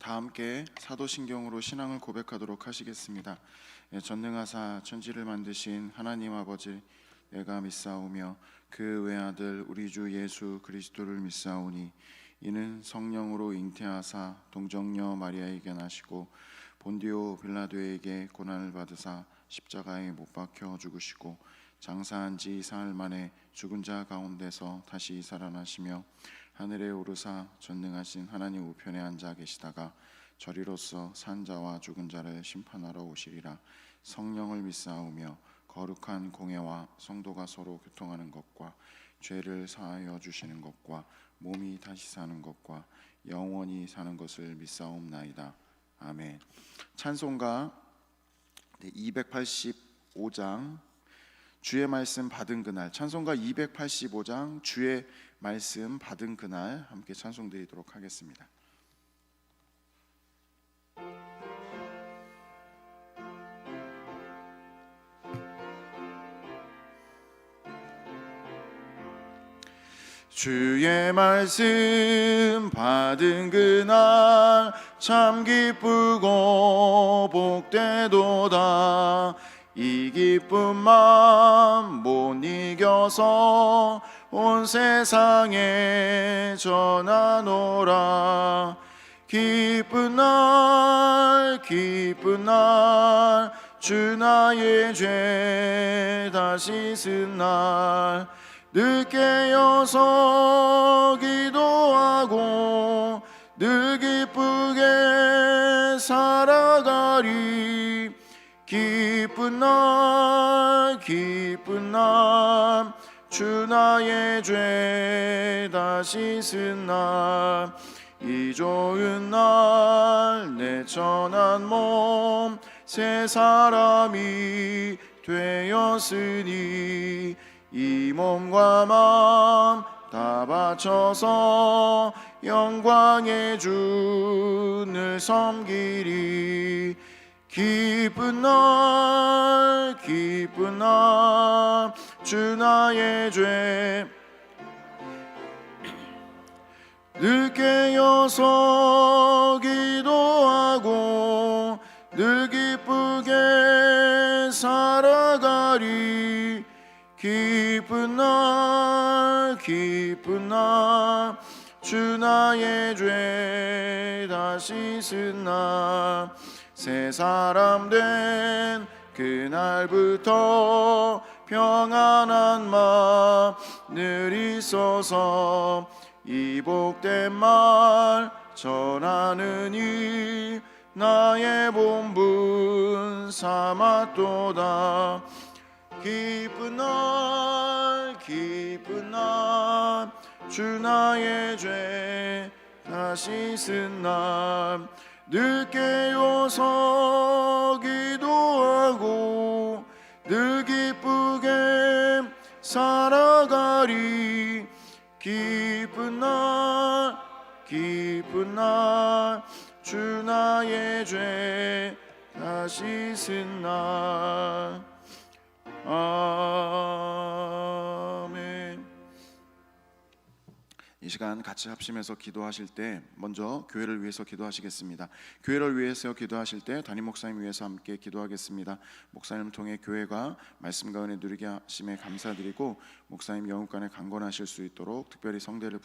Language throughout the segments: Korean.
다 함께 사도신경으로 신앙을 고백하도록 하시겠습니다. 전능하사 천지를 만드신 하나님 아버지, 내가 믿사오며 그 외아들 우리 주 예수 그리스도를 믿사오니 이는 성령으로 잉태하사 동정녀 마리아에게 나시고 본디오 빌라도에게 고난을 받으사 십자가에 못 박혀 죽으시고 장사한 지 사흘 만에 죽은 자 가운데서 다시 살아나시며 하늘에 오르사 전능하신 하나님 우편에 앉아 계시다가 저리로서 산 자와 죽은 자를 심판하러 오시리라. 성령을 믿사오며 거룩한 공회와 성도가 서로 교통하는 것과 죄를 사하여 주시는 것과 몸이 다시 사는 것과 영원히 사는 것을 믿사옵나이다. 아멘. 찬송가 285장 주의 말씀 받은 그날, 찬송가 285장 주의 말씀 받은 그날 함께 찬송 드리도록 하겠습니다. 주의 말씀 받은 그날 참 기쁘고 복되도다. 이 기쁜 마음 못 이겨서 온 세상에 전하노라. 기쁜 날 기쁜 날 주 나의 죄 다 씻은 날 늦게 깨어서 기도하고 늘 기쁘게 살아가리. 기쁜 날 주 나의 죄 다 씻은 날 이 좋은 날 내 천한 몸 새 사람이 되었으니 이 몸과 마음 다 바쳐서 영광의 주를 섬기리. 기쁜 날 주 나의 죄 늘 깨어서 기도하고 늘 기쁘게 살아가리. 기쁜 날 주 나의 죄 다 씻은 날 새 사람 된 그날부터 평안한 마음 늘 있어서 이 복된 말 전하느니 나의 본분 삼았도다. 기쁜 날 주 나의 죄 다 씻은 날 늘 깨어서 기도하고 늘 기쁘게 살아가리. 기쁜 날 주 나의 죄 다 씻은 날. 아멘. 이 시간 같이 합심해서 기도하실 때 먼저 교회를 위해서 기도하시겠습니다. 교회를 위해서 기도하실 때 담임 목사님 위해서 함께 기도하겠습니다. 목사님을 통해 교회가 말씀과 은혜 누리게 하심에 감사드리고 목사님 영육간에 강건하실 수 있도록 특별히 성대를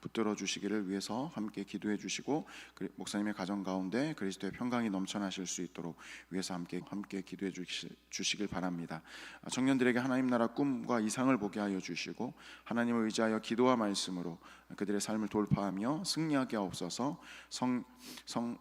붙들어 주시기를 위해서 함께 기도해 주시고 목사님의 가정 가운데 그리스도의 평강이 넘쳐나실 수 있도록 위해서 함께 기도해 주시길 바랍니다. 청년들에게 하나님 나라 꿈과 이상을 보게 하여 주시고 하나님을 의지하여 기도와 말씀으로 그들의 삶을 돌파하며 승리하게 하옵소서.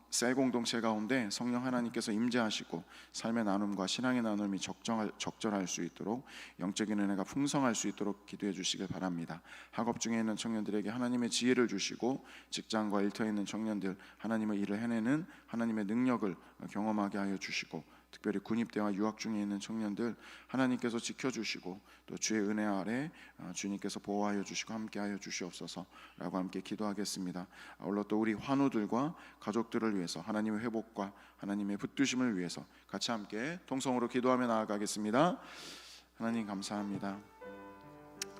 셀 공동체 가운데 성령 하나님께서 임재하시고 삶의 나눔과 신앙의 나눔이 적절할 수 있도록 영적인 은혜가 풍성할 수 있도록 기도해 주시길 바랍니다. 학업 중에 있는 청년들에게 하나님의 지혜를 주시고 직장과 일터에 있는 청년들 하나님의 일을 해내는 하나님의 능력을 경험하게 하여 주시고 특별히 군입대와 유학 중에 있는 청년들 하나님께서 지켜주시고 또 주의 은혜 아래 주님께서 보호하여 주시고 함께하여 주시옵소서라고 함께 기도하겠습니다. 아울러 또 우리 환우들과 가족들을 위해서 하나님의 회복과 하나님의 붙드심을 위해서 같이 함께 통성으로 기도하며 나아가겠습니다. 하나님 감사합니다.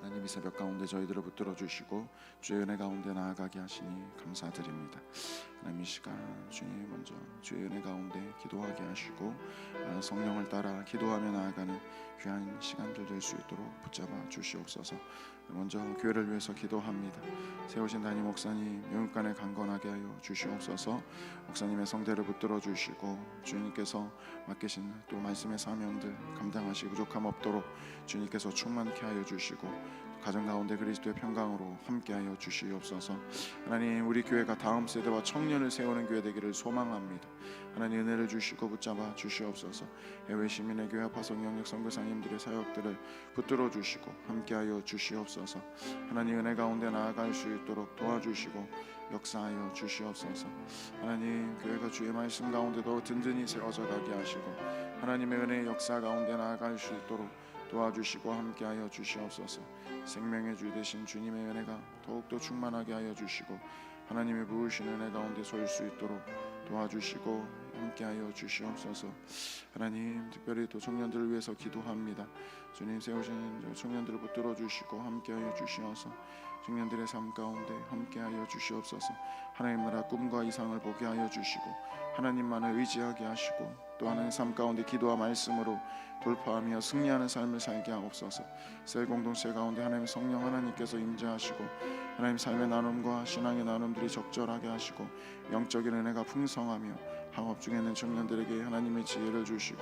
하나님 이 새벽 가운데 저희들을 붙들어 주시고 주의 은혜 가운데 나아가게 하시니 감사드립니다. 하나님 이 시간 주님 먼저 주의 은혜 가운데 기도하게 하시고 성령을 따라 기도하며 나아가는 귀한 시간들 될 수 있도록 붙잡아 주시옵소서. 먼저 교회를 위해서 기도합니다. 세우신 담임 목사님 영육간에 강건하게 하여 주시옵소서. 목사님의 성대를 붙들어 주시고 주님께서 맡기신 또 말씀의 사명들 감당하시 부족함 없도록 주님께서 충만케 하여 주시고 가정 가운데 그리스도의 평강으로 함께하여 주시옵소서. 하나님 우리 교회가 다음 세대와 청년을 세우는 교회 되기를 소망합니다. 하나님 은혜를 주시고 붙잡아 주시옵소서. 해외 시민의 교회 파송 영역 선교사님들의 사역들을 붙들어 주시고 함께하여 주시옵소서. 하나님 은혜 가운데 나아갈 수 있도록 도와주시고 역사하여 주시옵소서. 하나님 교회가 주의 말씀 가운데도 든든히 세워져 가게 하시고 하나님의 은혜의 역사 가운데 나아갈 수 있도록 도와주시고 함께하여 주시옵소서. 생명의 주 되신 주님의 은혜가 더욱더 충만하게 하여 주시고 하나님의 부으신 은혜 가운데 설 수 있도록 도와주시고 함께하여 주시옵소서. 하나님 특별히 또 청년들을 위해서 기도합니다. 주님 세우신 청년들을 붙들어 주시고 함께하여 주시어서 청년들의 삶 가운데 함께하여 주시옵소서. 하나님 나라 꿈과 이상을 보게 하여 주시고 하나님만을 의지하게 하시고 또 하나님 삶 가운데 기도와 말씀으로 돌파하며 승리하는 삶을 살게 하옵소서. 새 공동체 가운데 하나님 성령 하나님께서 임재하시고 하나님 삶의 나눔과 신앙의 나눔들이 적절하게 하시고 영적인 은혜가 풍성하며 학업 중에 있는 청년들에게 하나님의 지혜를 주시고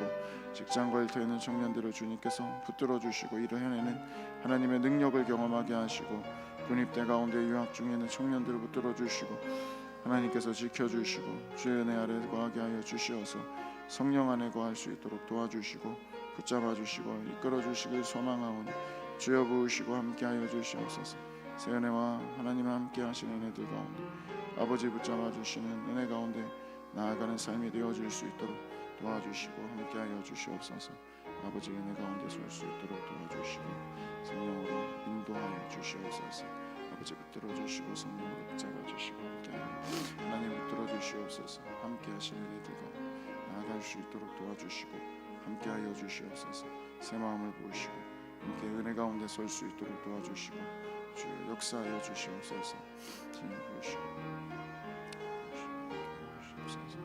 직장과 일터에 있는 청년들을 주님께서 붙들어 주시고 일을 해내는 하나님의 능력을 경험하게 하시고 군입대 가운데 유학 중에 있는 청년들을 붙들어 주시고 하나님께서 지켜주시고 주의 은혜 아래 거하게 하여 주시어서 성령 안에 거할 수 있도록 도와주시고 붙잡아 주시고 이끌어 주시길 소망하오니 주여 부으시고 함께하여 주시옵소서. 새 은혜와 하나님과 함께 하시는 은혜들 가운데 아버지 붙잡아 주시는 은혜 가운데 나아가는 삶이 되어질 수 있도록 도와주시고 함께하여 주시옵소서. 아버지 은혜 가운데 설 수 있도록 도와주시고 성령으로 인도하여 주시옵소서. 아버지 붙들어 주시고 성령으로 붙잡아 주시고 함께하여 하나님 붙들어 주시옵소서. 함께 하시는 은혜들과 나아갈 수 있도록 도와주시고 함께하여 주시옵소서. 새 마음을 부으시고 함께 은혜 가운데 설 수 있도록 도와주시고 주여 역사하여 주시옵소서. 주님 부으시고 주시옵소서.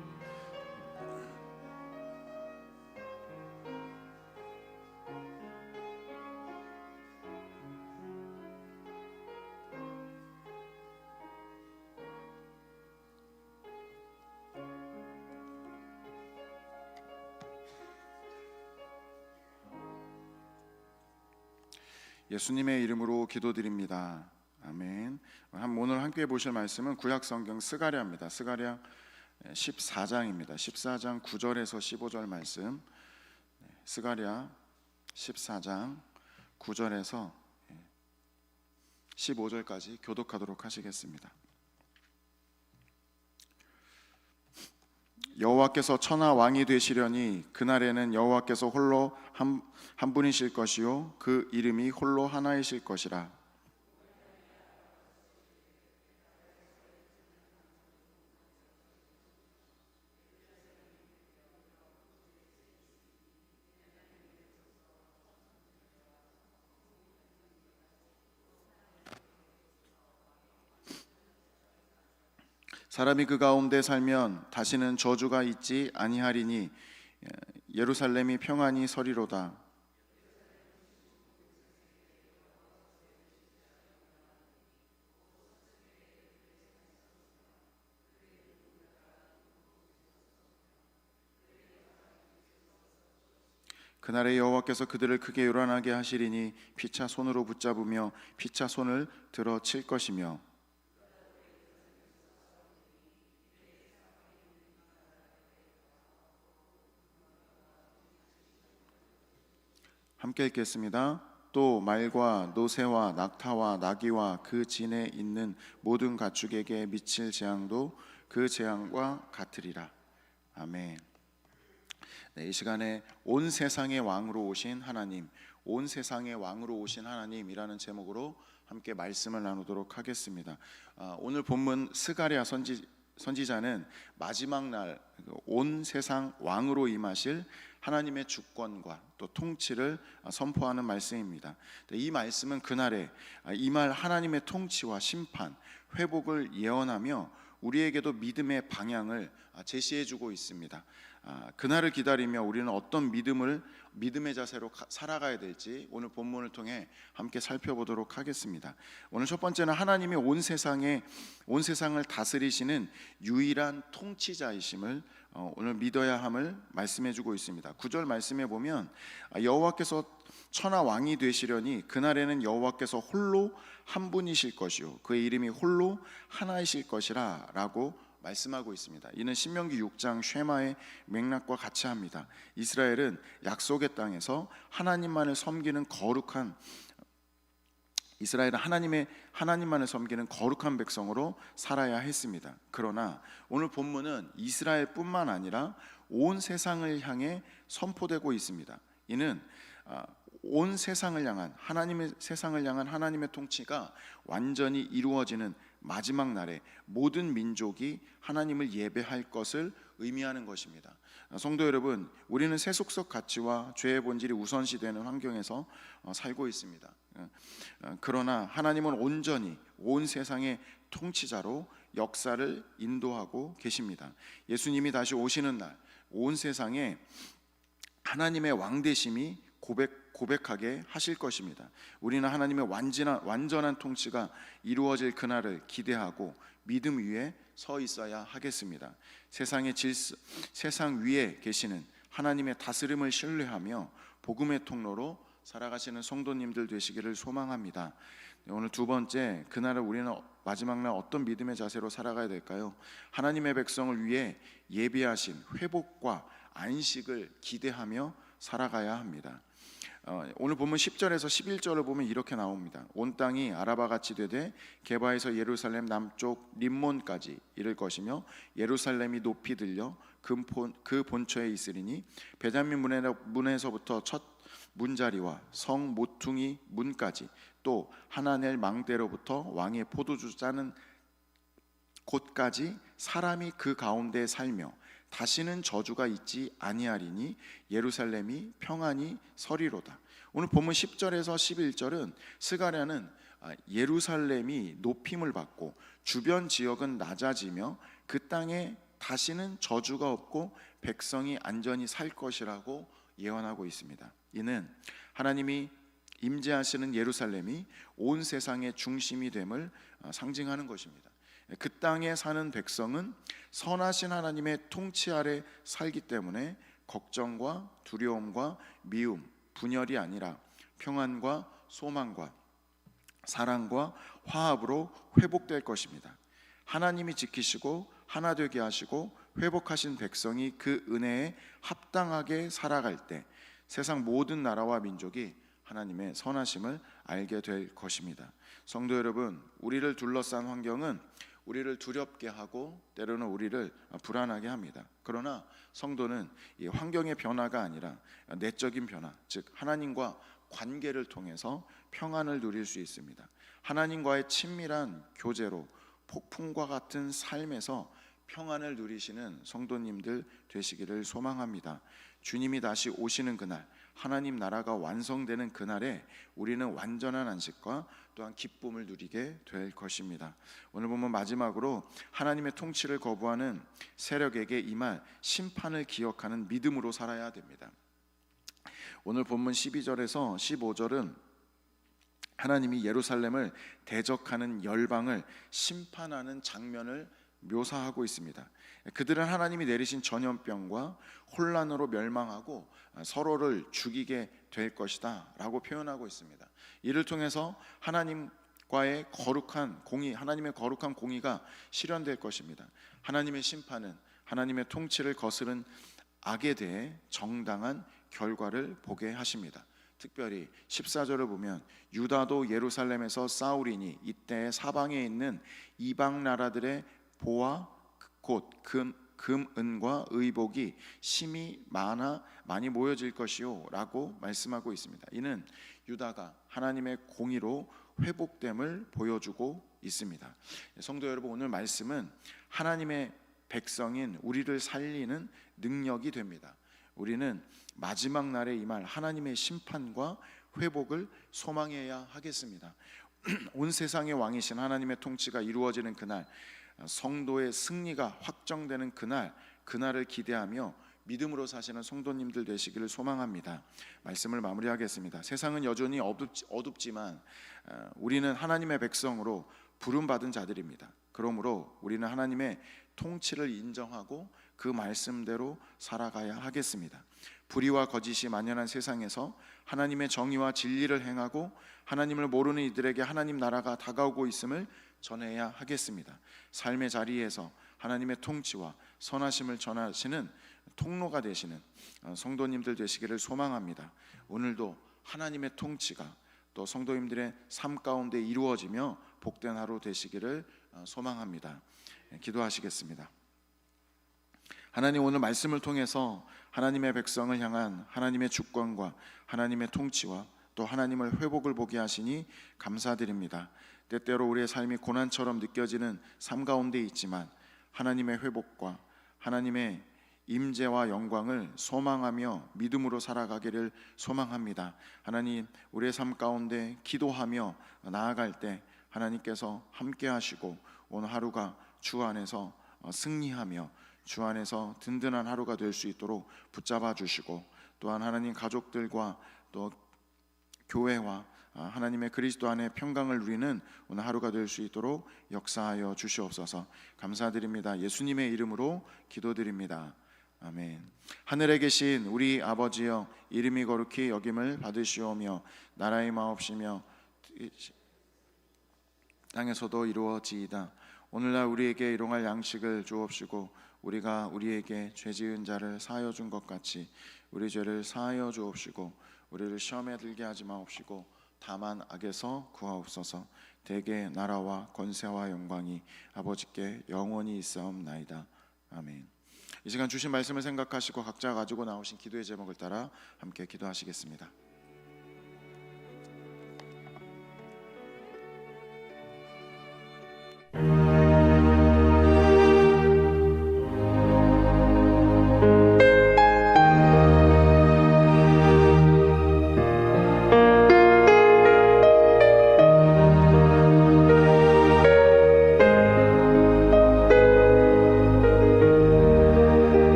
예수님의 이름으로 기도드립니다. 아멘. 오늘 함께 보실 말씀은 구약성경 스가랴입니다. 스가랴 14장입니다. 14장 9절에서 15절 말씀. 스가랴 14장 9절에서 15절까지 교독하도록 하시겠습니다. 여호와께서 천하 왕이 되시려니 그날에는 여호와께서 홀로 한 분이실 것이요 그 이름이 홀로 하나이실 것이라. 사람이 그 가운데 살면 다시는 저주가 있지 아니하리니 예루살렘이 평안히 서리로다. 그날에 여호와께서 그들을 크게 요란하게 하시리니 피차 손으로 붙잡으며 피차 손을 들어 칠 것이며 함께 읽겠습니다. 또 말과 노새와 낙타와 나귀와 그 진에 있는 모든 가축에게 미칠 재앙도 그 재앙과 같으리라. 아멘. 네, 이 시간에 온 세상의 왕으로 오신 하나님, 온 세상의 왕으로 오신 하나님이라는 제목으로 함께 말씀을 나누도록 하겠습니다. 오늘 본문 스가랴 선지자는 마지막 날 온 세상 왕으로 임하실 하나님의 주권과 또 통치를 선포하는 말씀입니다. 이 말씀은 그날에 임할 하나님의 통치와 심판, 회복을 예언하며 우리에게도 믿음의 방향을 제시해주고 있습니다. 그날을 기다리며 우리는 어떤 믿음의 자세로 살아가야 될지 오늘 본문을 통해 함께 살펴보도록 하겠습니다. 오늘 첫 번째는 하나님이 온 세상을 다스리시는 유일한 통치자이심을 오늘 믿어야 함을 말씀해주고 있습니다. 9절 말씀에 보면 여호와께서 천하 왕이 되시려니 그날에는 여호와께서 홀로 한 분이실 것이요 그의 이름이 홀로 하나이실 것이라 라고 말씀하고 있습니다. 이는 신명기 6장 쉐마의 맥락과 같이 합니다. 이스라엘은 약속의 땅에서 하나님만을 섬기는 하나님만을 섬기는 거룩한 백성으로 살아야 했습니다. 그러나 오늘 본문은 이스라엘뿐만 아니라 온 세상을 향해 선포되고 있습니다. 이는 온 세상을 향한 하나님의 통치가 완전히 이루어지는 마지막 날에 모든 민족이 하나님을 예배할 것을 의미하는 것입니다. 성도 여러분, 우리는 세속적 가치와 죄의 본질이 우선시되는 환경에서 살고 있습니다. 그러나 하나님은 온전히 온 세상의 통치자로 역사를 인도하고 계십니다. 예수님이 다시 오시는 날 온 세상에 하나님의 왕되심이 고백하게 하실 것입니다. 우리는 하나님의 완전한 통치가 이루어질 그날을 기대하고 믿음 위에 서 있어야 하겠습니다. 세상 위에 계시는 하나님의 다스림을 신뢰하며 복음의 통로로 살아가시는 성도님들 되시기를 소망합니다. 오늘 두 번째, 그날을 우리는 마지막 날 어떤 믿음의 자세로 살아가야 될까요? 하나님의 백성을 위해 예비하신 회복과 안식을 기대하며 살아가야 합니다. 오늘 보면 10절에서 11절을 보면 이렇게 나옵니다. 온 땅이 아라바같이 되되 게바에서 예루살렘 남쪽 림몬까지 이를 것이며 예루살렘이 높이 들려 그 본처에 있으리니 베냐민 문에서부터 첫 문자리와 성 모퉁이 문까지 또 하나넬 망대로부터 왕의 포도주 짜는 곳까지 사람이 그 가운데 살며 다시는 저주가 있지 아니하리니 예루살렘이 평안히 서리로다. 오늘 본문 10절에서 11절은 스가랴는 예루살렘이 높임을 받고 주변 지역은 낮아지며 그 땅에 다시는 저주가 없고 백성이 안전히 살 것이라고 예언하고 있습니다. 이는 하나님이 임재하시는 예루살렘이 온 세상의 중심이 됨을 상징하는 것입니다. 그 땅에 사는 백성은 선하신 하나님의 통치 아래 살기 때문에 걱정과 두려움과 미움, 분열이 아니라 평안과 소망과 사랑과 화합으로 회복될 것입니다. 하나님이 지키시고 하나 되게 하시고 회복하신 백성이 그 은혜에 합당하게 살아갈 때 세상 모든 나라와 민족이 하나님의 선하심을 알게 될 것입니다. 성도 여러분, 우리를 둘러싼 환경은 우리를 두렵게 하고 때로는 우리를 불안하게 합니다. 그러나 성도는 이 환경의 변화가 아니라 내적인 변화, 즉 하나님과 관계를 통해서 평안을 누릴 수 있습니다. 하나님과의 친밀한 교제로 폭풍과 같은 삶에서 평안을 누리시는 성도님들 되시기를 소망합니다. 주님이 다시 오시는 그날, 하나님 나라가 완성되는 그날에 우리는 완전한 안식과 또한 기쁨을 누리게 될 것입니다. 오늘 보면 마지막으로 하나님의 통치를 거부하는 세력에게 임할 심판을 기억하는 믿음으로 살아야 됩니다. 오늘 본문 12절에서 15절은 하나님이 예루살렘을 대적하는 열방을 심판하는 장면을 묘사하고 있습니다. 그들은 하나님이 내리신 전염병과 혼란으로 멸망하고 서로를 죽이게 될 것이다 라고 표현하고 있습니다. 이를 통해서 하나님과의 거룩한 공의, 하나님의 거룩한 공의가 실현될 것입니다. 하나님의 심판은 하나님의 통치를 거스른 악에 대해 정당한 결과를 보게 하십니다. 특별히 14절을 보면 유다도 예루살렘에서 싸우리니 이때 사방에 있는 이방 나라들의 보화 곧 금, 은과 의복이 심히 많이 모여질 것이요 라고 말씀하고 있습니다. 이는 유다가 하나님의 공의로 회복됨을 보여주고 있습니다. 성도 여러분, 오늘 말씀은 하나님의 백성인 우리를 살리는 능력이 됩니다. 우리는 마지막 날에 임할 하나님의 심판과 회복을 소망해야 하겠습니다. 온 세상의 왕이신 하나님의 통치가 이루어지는 그날, 성도의 승리가 확정되는 그날을 기대하며 믿음으로 사시는 성도님들 되시기를 소망합니다. 말씀을 마무리하겠습니다. 세상은 여전히 어둡지만 우리는 하나님의 백성으로 부름받은 자들입니다. 그러므로 우리는 하나님의 통치를 인정하고 그 말씀대로 살아가야 하겠습니다. 불의와 거짓이 만연한 세상에서 하나님의 정의와 진리를 행하고 하나님을 모르는 이들에게 하나님 나라가 다가오고 있음을 전해야 하겠습니다. 삶의 자리에서 하나님의 통치와 선하심을 전하시는 통로가 되시는 성도님들 되시기를 소망합니다. 오늘도 하나님의 통치가 또 성도님들의 삶 가운데 이루어지며 복된 하루 되시기를 소망합니다. 기도하시겠습니다. 하나님, 오늘 말씀을 통해서 하나님의 백성을 향한 하나님의 주권과 하나님의 통치와 또 하나님을 회복을 보게 하시니 감사드립니다. 때때로 우리의 삶이 고난처럼 느껴지는 삶 가운데 있지만 하나님의 회복과 하나님의 임재와 영광을 소망하며 믿음으로 살아가기를 소망합니다. 하나님, 우리의 삶 가운데 기도하며 나아갈 때 하나님께서 함께 하시고 오늘 하루가 주 안에서 승리하며 주 안에서 든든한 하루가 될 수 있도록 붙잡아 주시고, 또한 하나님 가족들과 또 교회와 하나님의 그리스도 안에 평강을 누리는 오늘 하루가 될 수 있도록 역사하여 주시옵소서. 감사드립니다. 예수님의 이름으로 기도드립니다. 아멘. 하늘에 계신 우리 아버지여, 이름이 거룩히 여김을 받으시오며 나라의 마옵시며 땅에서도 이루어지이다. 오늘날 우리에게 일용할 양식을 주옵시고 우리가 우리에게 죄지은 자를 사하여 준 것 같이 우리 죄를 사하여 주옵시고 우리를 시험에 들게 하지 마옵시고 다만 악에서 구하옵소서. 대개 나라와 권세와 영광이 아버지께 영원히 있사옵나이다. 아멘. 이 시간 주신 말씀을 생각하시고 각자 가지고 나오신 기도의 제목을 따라 함께 기도하시겠습니다.